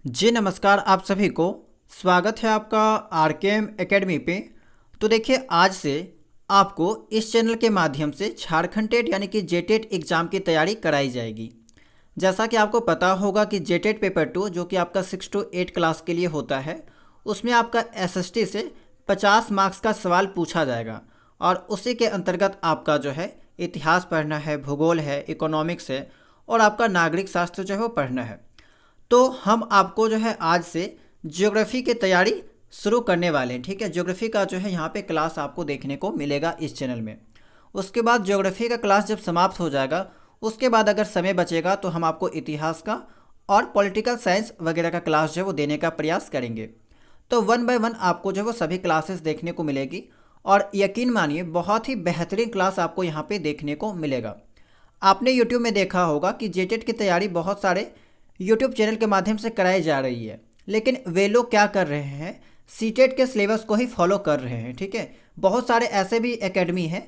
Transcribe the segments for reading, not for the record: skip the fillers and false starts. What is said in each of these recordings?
जी नमस्कार आप सभी को। स्वागत है आपका आरकेएम एकेडमी पे। तो देखिए आज से आपको इस चैनल के माध्यम से झारखंड टेट यानी कि जेटेट एग्ज़ाम की तैयारी कराई जाएगी। जैसा कि आपको पता होगा कि जेटेट पेपर 2 जो कि आपका 6 to 8 क्लास के लिए होता है, उसमें आपका एसएसटी से 50 मार्क्स का सवाल पूछा जाएगा और उसी के अंतर्गत आपका जो है इतिहास पढ़ना है, भूगोल है, इकोनॉमिक्स है और आपका नागरिक शास्त्र जो है वो पढ़ना है। तो हम आपको जो है आज से ज्योग्राफी की तैयारी शुरू करने वाले हैं। ठीक है, ज्योग्राफी का जो है यहाँ पे क्लास आपको देखने को मिलेगा इस चैनल में। उसके बाद ज्योग्राफी का क्लास जब समाप्त हो जाएगा, उसके बाद अगर समय बचेगा तो हम आपको इतिहास का और पॉलिटिकल साइंस वगैरह का क्लास जो है वो देने का प्रयास करेंगे। तो 1 बाय 1 आपको जो है वो सभी क्लासेस देखने को मिलेगी और यकीन मानिए बहुत ही बेहतरीन क्लास आपको यहाँ पे देखने को मिलेगा। आपने यूट्यूब में देखा होगा कि जेटेट की तैयारी बहुत सारे यूट्यूब चैनल के माध्यम से कराई जा रही है, लेकिन वे लोग क्या कर रहे हैं, सीटेट के सिलेबस को ही फॉलो कर रहे हैं। ठीक है, बहुत सारे ऐसे भी एकेडमी हैं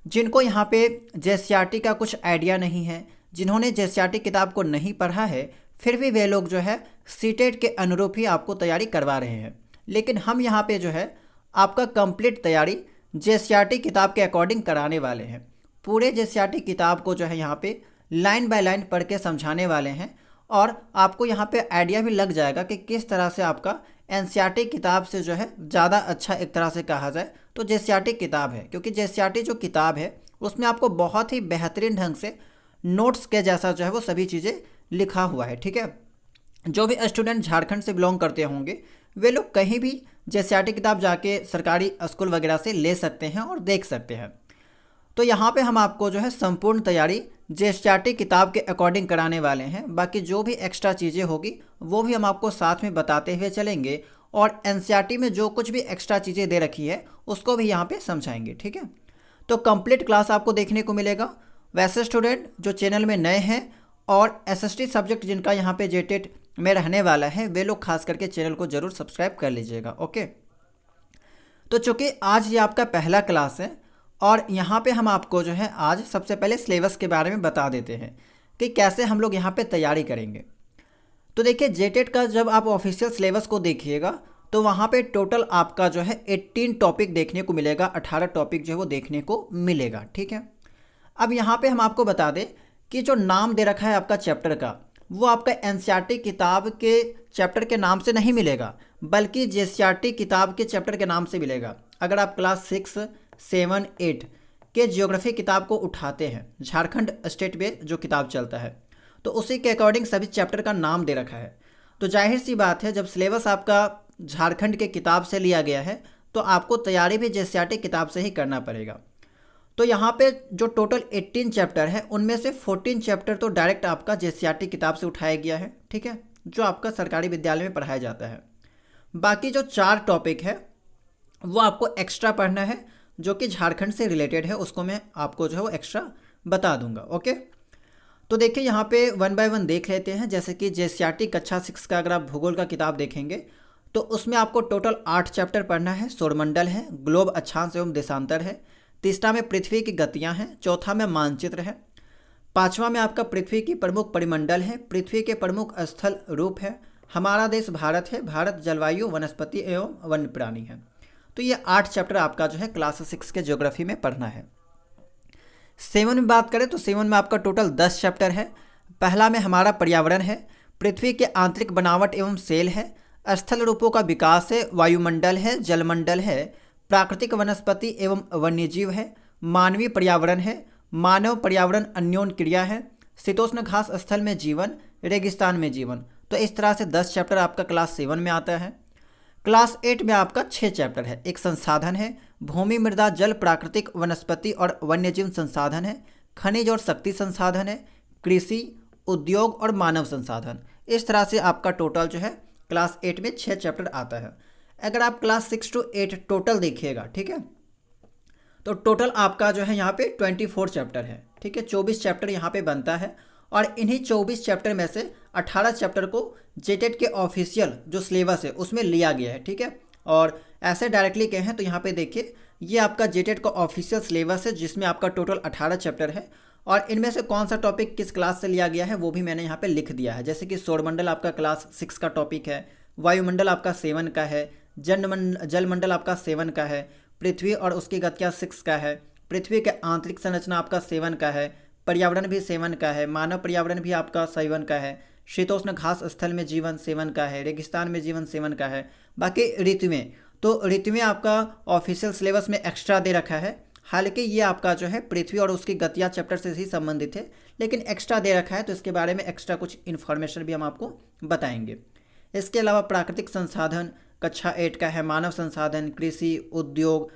जिनको यहाँ पे जेसीईआरटी का कुछ आइडिया नहीं है, जिन्होंने जेसीईआरटी किताब को नहीं पढ़ा है, फिर भी वे लोग जो है सीटेट के अनुरूप ही आपको तैयारी करवा रहे हैं। लेकिन हम यहाँ पे जो है आपका कंप्लीट तैयारी जेसीईआरटी किताब के अकॉर्डिंग कराने वाले हैं। पूरे जेसीईआरटी किताब को जो है यहाँ पे लाइन बाय लाइन पढ़ के समझाने वाले हैं और आपको यहाँ पे आइडिया भी लग जाएगा कि किस तरह से आपका एनसीईआरटी किताब से जो है ज़्यादा अच्छा एक तरह से कहा जाए तो जेसीईआरटी किताब है, क्योंकि जेसीईआरटी जो किताब है उसमें आपको बहुत ही बेहतरीन ढंग से नोट्स के जैसा जो है वो सभी चीज़ें लिखा हुआ है। ठीक है, जो भी स्टूडेंट झारखंड से बिलोंग करते होंगे वे लोग कहीं भी जेसीईआरटी किताब जाके सरकारी स्कूल वगैरह से ले सकते हैं और देख सकते हैं। तो यहाँ पे हम आपको जो है संपूर्ण तैयारी जेसीईआरटी किताब के अकॉर्डिंग कराने वाले हैं। बाकी जो भी एक्स्ट्रा चीज़ें होगी वो भी हम आपको साथ में बताते हुए चलेंगे और एनसीईआरटी में जो कुछ भी एक्स्ट्रा चीज़ें दे रखी है उसको भी यहाँ पे समझाएंगे। ठीक है, तो कंप्लीट क्लास आपको देखने को मिलेगा। वैसे स्टूडेंट जो चैनल में नए हैं और एसएसटी सब्जेक्ट जिनका यहाँ पे जेटेट में रहने वाला है, वे लोग खास करके चैनल को ज़रूर सब्सक्राइब कर लीजिएगा। ओके, तो चूँकि आज ये आपका पहला क्लास है और यहाँ पे हम आपको जो है आज सबसे पहले सिलेबस के बारे में बता देते हैं कि कैसे हम लोग यहाँ पे तैयारी करेंगे। तो देखिए जेटेट का जब आप ऑफिशियल सिलेबस को देखिएगा तो वहाँ पे टोटल आपका जो है 18 टॉपिक देखने को मिलेगा, 18 टॉपिक जो है वो देखने को मिलेगा। ठीक है, अब यहाँ पे हम आपको बता दें कि जो नाम दे रखा है आपका चैप्टर का, वो आपका एनसीईआरटी किताब के चैप्टर के नाम से नहीं मिलेगा, बल्कि जेसीईआरटी किताब के चैप्टर के नाम से मिलेगा। अगर आप क्लास 6, 7, 8 के जियोग्राफी किताब को उठाते हैं, झारखंड स्टेट में जो किताब चलता है, तो उसी के अकॉर्डिंग सभी चैप्टर का नाम दे रखा है। तो जाहिर सी बात है जब सिलेबस आपका झारखंड के किताब से लिया गया है तो आपको तैयारी भी जेसीईआरटी किताब से ही करना पड़ेगा। तो यहाँ पे जो टोटल 18 चैप्टर है उनमें से 14 चैप्टर तो डायरेक्ट आपका जेसीईआरटी किताब से उठाया गया है। ठीक है, जो आपका सरकारी विद्यालय में पढ़ाया जाता है। बाकी जो 4 टॉपिक है वो आपको एक्स्ट्रा पढ़ना है, जो कि झारखंड से रिलेटेड है, उसको मैं आपको जो है वो एक्स्ट्रा बता दूंगा। ओके, तो देखिए यहाँ पे 1 बाय 1 देख लेते हैं। जैसे कि जेसीईआरटी कक्षा 6 का अगर आप भूगोल का किताब देखेंगे तो उसमें आपको टोटल 8 चैप्टर पढ़ना है। सौरमंडल है, ग्लोब अक्षांश एवं देशांतर है, तीसरा में पृथ्वी की गतियाँ हैं, चौथा में मानचित्र है, पाँचवा में आपका पृथ्वी की प्रमुख परिमंडल है, पृथ्वी के प्रमुख स्थल रूप है, हमारा देश भारत है, भारत जलवायु, वनस्पति एवं वन्य प्राणी है। तो ये 8 चैप्टर आपका जो है क्लास 6 के ज्योग्राफी में पढ़ना है। 7 में बात करें तो 7 में आपका टोटल 10 चैप्टर है। पहला में हमारा पर्यावरण है, पृथ्वी के आंतरिक बनावट एवं सेल है, स्थल रूपों का विकास है, वायुमंडल है, जलमंडल है, प्राकृतिक वनस्पति एवं वन्यजीव है, मानवीय पर्यावरण है, मानव पर्यावरण अन्योन्य क्रिया है, शीतोष्ण घास स्थल में जीवन, रेगिस्तान में जीवन। तो इस तरह से 10 चैप्टर आपका क्लास 7 में आता है। क्लास 8 में आपका 6 चैप्टर है। एक संसाधन है, भूमि, मृदा, जल, प्राकृतिक वनस्पति और वन्यजीव संसाधन है, खनिज और शक्ति संसाधन है, कृषि, उद्योग और मानव संसाधन। इस तरह से आपका टोटल जो है क्लास 8 में 6 चैप्टर आता है। अगर आप क्लास 6 to 8 टोटल देखिएगा, ठीक है, तो टोटल आपका जो है यहाँ पे 24 चैप्टर है। ठीक है, 24 चैप्टर यहाँ पे बनता है और इन्हीं 24 चैप्टर में से 18 चैप्टर को जेटेट के ऑफिशियल जो सिलेबस है उसमें लिया गया है। ठीक है, और ऐसे डायरेक्टली कहें तो यहाँ पे देखिए ये आपका जेटेट का ऑफिशियल सिलेबस है जिसमें आपका टोटल 18 चैप्टर है और इनमें से कौन सा टॉपिक किस क्लास से लिया गया है वो भी मैंने यहाँ पे लिख दिया है। जैसे कि सौरमंडल आपका क्लास 6 का टॉपिक है, वायुमंडल आपका 7 का है, जलमंडल आपका 7 का है, पृथ्वी और उसकी गतियाँ 6 का है, पृथ्वी के आंतरिक संरचना आपका 7 का है, पर्यावरण भी 7 का है, मानव पर्यावरण भी आपका 7 का है, शीतोष्ण घास स्थल में जीवन 7 का है, रेगिस्तान में जीवन 7 का है। बाकी ऋतुएं, तो ऋतुएं आपका ऑफिशियल सिलेबस में एक्स्ट्रा दे रखा है। हालांकि ये आपका जो है पृथ्वी और उसकी गतियाँ चैप्टर से ही संबंधित है, लेकिन एक्स्ट्रा दे रखा है, तो इसके बारे में एक्स्ट्रा कुछ इन्फॉर्मेशन भी हम आपको बताएंगे। इसके अलावा प्राकृतिक संसाधन कक्षा 8 का है, मानव संसाधन, कृषि, उद्योग,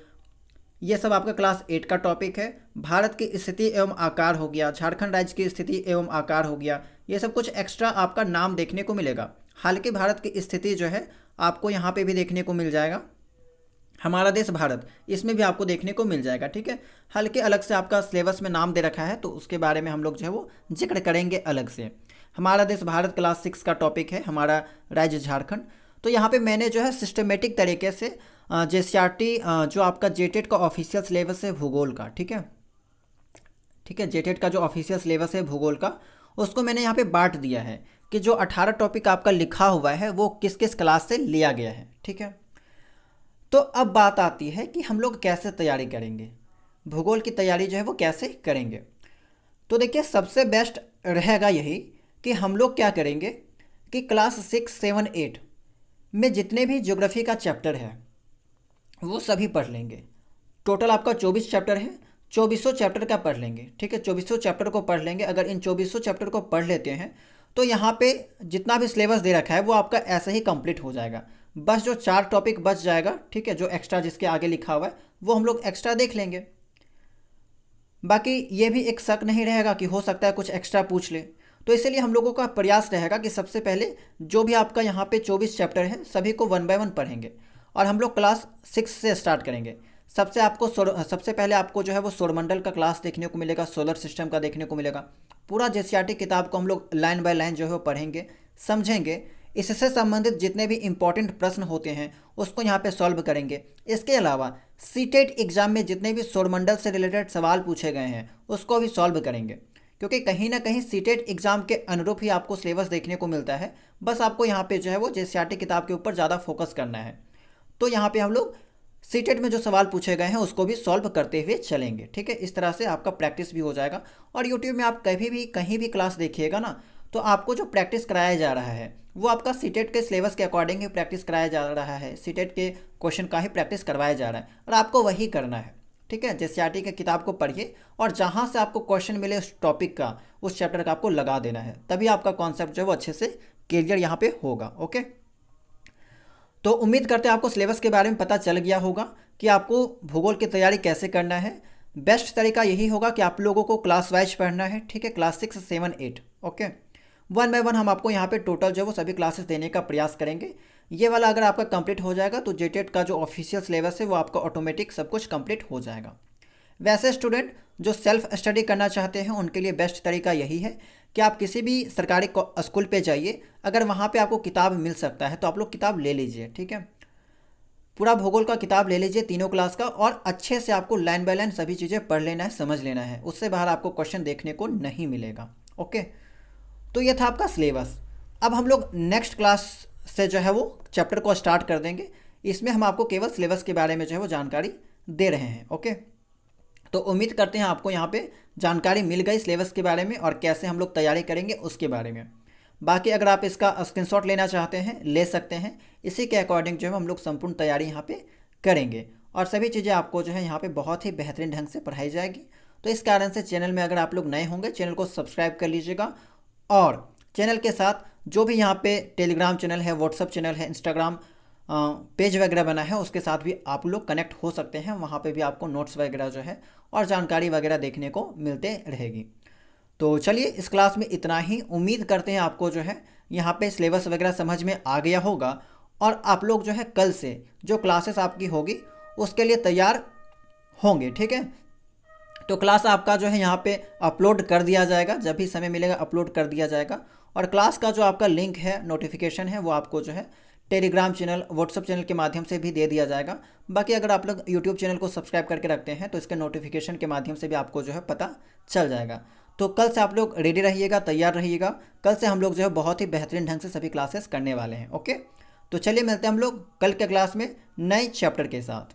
ये सब आपका क्लास 8 का टॉपिक है। भारत की स्थिति एवं आकार हो गया, झारखंड राज्य की स्थिति एवं आकार हो गया, ये सब कुछ एक्स्ट्रा आपका नाम देखने को मिलेगा। हालांकि भारत की स्थिति जो है आपको यहाँ पे भी देखने को मिल जाएगा, हमारा देश भारत, इसमें भी आपको देखने को मिल जाएगा, ठीक है। हल्के अलग से आपका सिलेबस में नाम दे रखा है, तो उसके बारे में हम लोग जो है वो जिक्र करेंगे अलग से। हमारा देश भारत क्लास 6 का टॉपिक है, हमारा राज्य झारखंड। तो यहाँ पे मैंने जो है सिस्टमेटिक तरीके से JCRT जो आपका जेटेट का ऑफिशियल सिलेबस है भूगोल का, ठीक है, जेटेट का जो ऑफिशियल सिलेबस है भूगोल का, उसको मैंने यहाँ पे बांट दिया है कि जो 18 टॉपिक आपका लिखा हुआ है वो किस किस क्लास से लिया गया है, ठीक है। तो अब बात आती है कि हम लोग कैसे तैयारी करेंगे, भूगोल की तैयारी जो है वो कैसे करेंगे। तो देखिए सबसे बेस्ट रहेगा यही कि हम लोग क्या करेंगे कि क्लास 6, 7, 8 में जितने भी ज्योग्राफी का चैप्टर है वो सभी पढ़ लेंगे। टोटल आपका 24 चैप्टर है, 2400 चैप्टर का पढ़ लेंगे, ठीक है, 2400 चैप्टर को पढ़ लेंगे। अगर इन 2400 चैप्टर को पढ़ लेते हैं तो यहाँ पे जितना भी सिलेबस दे रखा है वो आपका ऐसे ही कंप्लीट हो जाएगा। बस जो 4 टॉपिक बच जाएगा, ठीक है, जो एक्स्ट्रा जिसके आगे लिखा हुआ है वो हम लोग एक्स्ट्रा देख लेंगे। बाकी ये भी एक शक नहीं रहेगा कि हो सकता है कुछ एक्स्ट्रा पूछ ले, तो इसलिए हम लोगों का प्रयास रहेगा कि सबसे पहले जो भी आपका यहाँ पे 24 चैप्टर है सभी को 1 बाय 1 पढ़ेंगे। और हम लोग क्लास 6 से स्टार्ट करेंगे। सबसे पहले आपको जो है वो सौरमंडल का क्लास देखने को मिलेगा, सोलर सिस्टम का देखने को मिलेगा। पूरा JCRT किताब को हम लोग लाइन बाय लाइन जो है वो पढ़ेंगे, समझेंगे, इससे संबंधित जितने भी इंपॉर्टेंट प्रश्न होते हैं उसको यहाँ पे सॉल्व करेंगे। इसके अलावा सीटेट एग्जाम में जितने भी सौरमंडल से रिलेटेड सवाल पूछे गए हैं उसको भी सॉल्व करेंगे, क्योंकि कहीं ना कहीं सीटेट एग्जाम के अनुरूप ही आपको सिलेबस देखने को मिलता है। बस आपको यहाँ पे जो है वो JCRT किताब के ऊपर ज़्यादा फोकस करना है। तो यहाँ पे हम लोग सीटेट में जो सवाल पूछे गए हैं उसको भी सॉल्व करते हुए चलेंगे, ठीक है। इस तरह से आपका प्रैक्टिस भी हो जाएगा। और यूट्यूब में आप कहीं भी क्लास देखिएगा ना, तो आपको जो प्रैक्टिस कराया जा रहा है वो आपका सीटेट के सिलेबस के अकॉर्डिंग ही प्रैक्टिस कराया जा रहा है, सीटेट के क्वेश्चन का ही प्रैक्टिस करवाया जा रहा है और आपको वही करना है, ठीक है। JCRT की किताब को पढ़िए और जहाँ से आपको क्वेश्चन मिले उस टॉपिक का, उस चैप्टर का आपको लगा देना है, तभी आपका कॉन्सेप्ट जो है वो अच्छे से क्लियर यहाँ पे होगा, ओके। तो उम्मीद करते हैं आपको सिलेबस के बारे में पता चल गया होगा कि आपको भूगोल की तैयारी कैसे करना है। बेस्ट तरीका यही होगा कि आप लोगों को क्लास वाइज पढ़ना है, ठीक है, क्लास 6, 7, 8, ओके। 1 बाय 1 हम आपको यहाँ पे टोटल जो है वो सभी क्लासेस देने का प्रयास करेंगे। ये वाला अगर आपका कंप्लीट हो जाएगा तो जेटेट का जो ऑफिशियल सिलेबस है वो आपका ऑटोमेटिक सब कुछ कंप्लीट हो जाएगा। वैसे स्टूडेंट जो सेल्फ स्टडी करना चाहते हैं उनके लिए बेस्ट तरीका यही है कि आप किसी भी सरकारी स्कूल पे जाइए, अगर वहाँ पे आपको किताब मिल सकता है तो आप लोग किताब ले लीजिए, ठीक है। पूरा भूगोल का किताब ले लीजिए तीनों क्लास का, और अच्छे से आपको लाइन बाय लाइन सभी चीज़ें पढ़ लेना है, समझ लेना है, उससे बाहर आपको क्वेश्चन देखने को नहीं मिलेगा, ओके। तो ये था आपका सिलेबस। अब हम लोग नेक्स्ट क्लास से जो है वो चैप्टर को स्टार्ट कर देंगे। इसमें हम आपको केवल सिलेबस के बारे में जो है वो जानकारी दे रहे हैं, ओके। तो उम्मीद करते हैं आपको यहाँ पे जानकारी मिल गई सिलेबस के बारे में और कैसे हम लोग तैयारी करेंगे उसके बारे में। बाकी अगर आप इसका स्क्रीनशॉट लेना चाहते हैं ले सकते हैं, इसी के अकॉर्डिंग जो है हम लोग संपूर्ण तैयारी यहाँ पे करेंगे और सभी चीज़ें आपको जो है यहाँ पे बहुत ही बेहतरीन ढंग से पढ़ाई जाएगी। तो इस कारण से चैनल में अगर आप लोग नए होंगे चैनल को सब्सक्राइब कर लीजिएगा, और चैनल के साथ जो भी यहाँ पे टेलीग्राम चैनल है, व्हाट्सअप चैनल है, इंस्टाग्राम पेज वगैरह बना है उसके साथ भी आप लोग कनेक्ट हो सकते हैं। वहाँ पे भी आपको नोट्स वगैरह जो है और जानकारी वगैरह देखने को मिलते रहेगी। तो चलिए इस क्लास में इतना ही। उम्मीद करते हैं आपको जो है यहाँ पे सिलेबस वगैरह समझ में आ गया होगा और आप लोग जो है कल से जो क्लासेस आपकी होगी उसके लिए तैयार होंगे, ठीक है। तो क्लास आपका जो है यहाँ पे अपलोड कर दिया जाएगा, जब भी समय मिलेगा अपलोड कर दिया जाएगा। और क्लास का जो आपका लिंक है, नोटिफिकेशन है, वो आपको जो है टेलीग्राम चैनल, व्हाट्सअप चैनल के माध्यम से भी दे दिया जाएगा। बाकी अगर आप लोग यूट्यूब चैनल को सब्सक्राइब करके रखते हैं तो इसके नोटिफिकेशन के माध्यम से भी आपको जो है पता चल जाएगा। तो कल से आप लोग रेडी रहिएगा, तैयार रहिएगा। कल से हम लोग जो है बहुत ही बेहतरीन ढंग से सभी क्लासेस करने वाले हैं। ओके, तो चलिए मिलते हैं हम लोग कल के क्लास में नए चैप्टर के साथ।